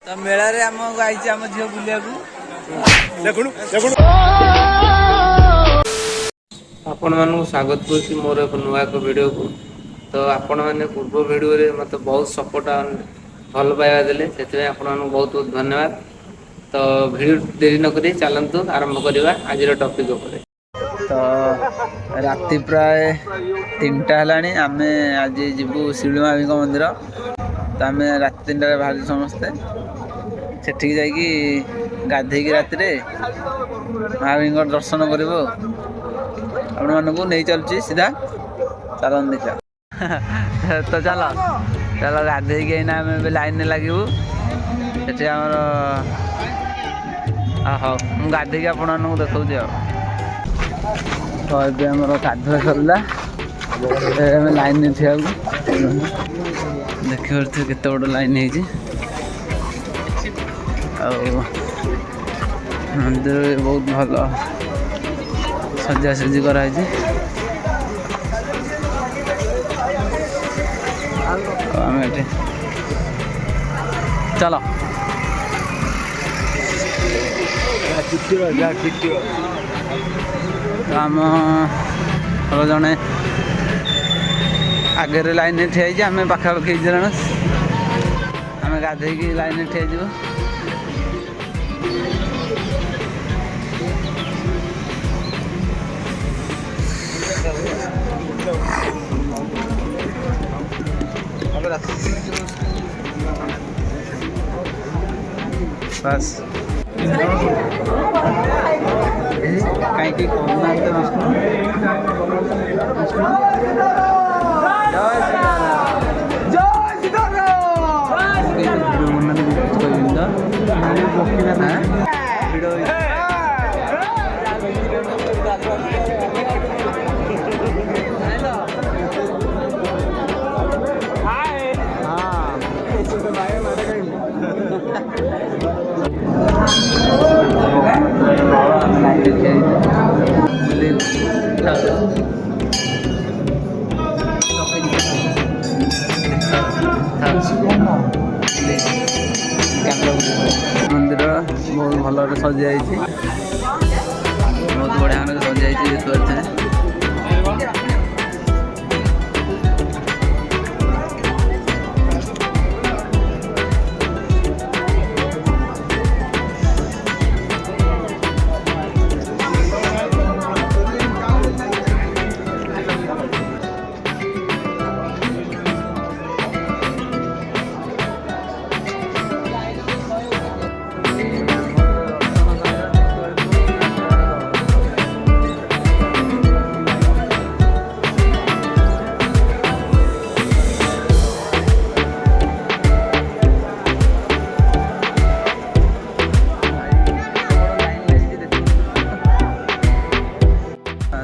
तो मेला रे आम आई आम झील बुलिया आपण मानू स्वागत करुच्ची मोर एक नुआ एक वीडियो को। तो आपण मैंने पूर्व वीडियो रे मत बहुत सपोर्ट भल पाइबा देले से आपण मानू बहुत बहुत धन्यवाद। तो वीडियो देरी न करी चलतु आरंभ करवा आज टॉपिक उपरे। तो राति प्राय 3टा है आम आज जीवु शिवमावी मंदिर। तो आम राति 3टार बाहर समस्ते सेठी जाकि गाधे राति महावी दर्शन करूँ आपण मानक नहीं चलुची सीधा चल देखा। तो चल चल गाधे आम लाइन लगे से आमर हाँ मुझे गाधे आपण देखा। तो ये आमर गाधुआ सरला लाइन ठिया देख केते बड़ लाइन है मंदिर बहुत भल सजासजी कराई। चलो आम जड़े आगे लाइन ठिया आम पाखापाखि आम गाधे लाइन ठिया बस कहीं कोरोना मंदिर बहुत भल सजा बहुत बढ़िया सजा देखते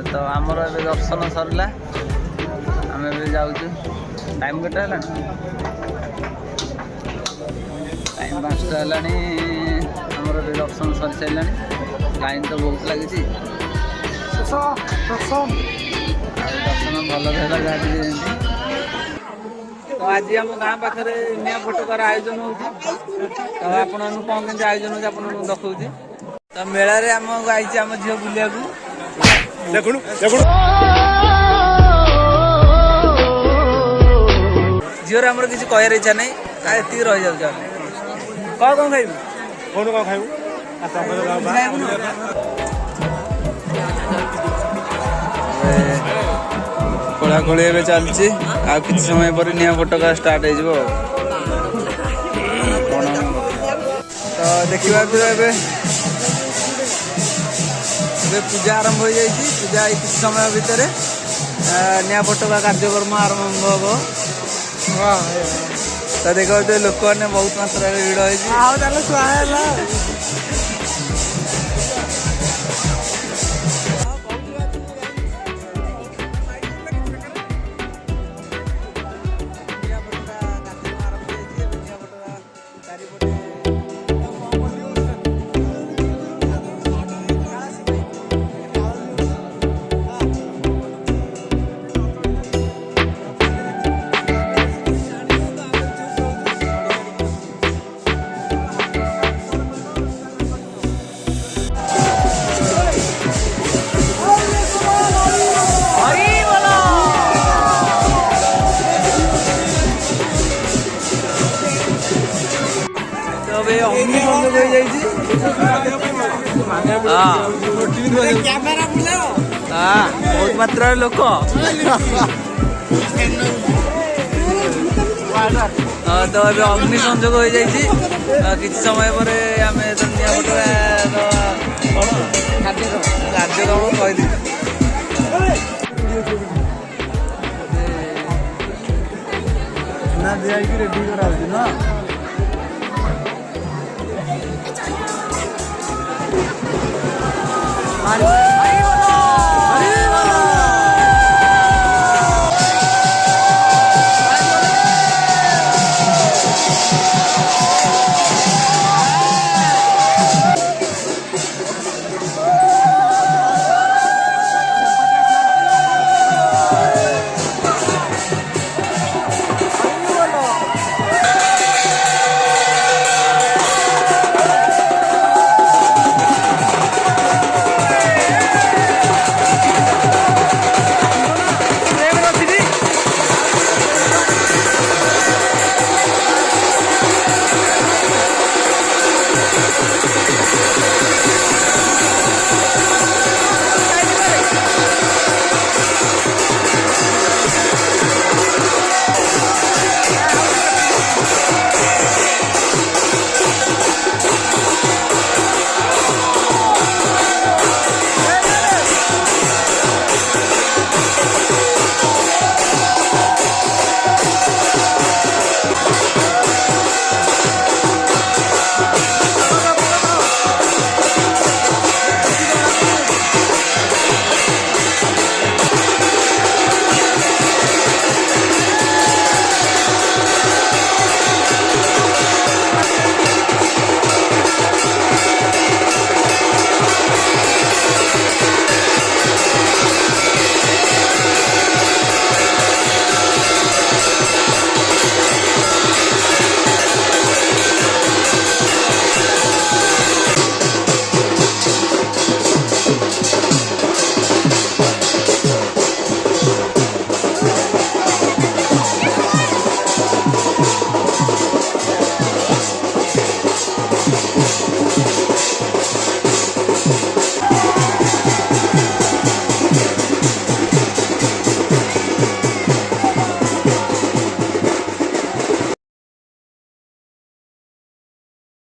तो आमर ए दर्शन सरला आम जाऊँ टाइम केटा है टाइम 5टा है आमर दर्शन सरी सारा लाइन तो बहुत लगी दर्शन भल रहा। तो आज आम गाँ पाखे निया फटकार आयोजन हो आपण कौन के आयोजन हो देखा। तो मेला रे आम आई आम झील बुलिया झीर आमर किसी कहर इच्छा नहीं ये रही जाऊ कौन खाइबू कौन कौन खाइबू खोलाखोली ए चलती आ कि समय पर निया फटका स्टार्ट हो। तो देखा पूजा आरंभ हो जाए पूजा किसी समय भितर निया फटका कार्यक्रम आरंभ हम। तो देखो लोक मैंने बहुत मात्रा भिड़ हो। ଏବେ ଅଗ୍ନି ସଂଯୋଗ ହେଇଯାଇଛି। ବହୁତ ମାତ୍ରାରେ ଲୋକ ତ ଏବେ ଅଗ୍ନି ସଂଯୋଗ ହେଇଯାଇଛି। କିଛି ସମୟ ପରେ ଆମେ ନିଆଁ ବଟୁଆ କାର୍ଯ୍ୟକ୍ରମ କହିଦେବୁ। ଦିଆହେଇକି ରେଡି କରାହଉଛି ନା।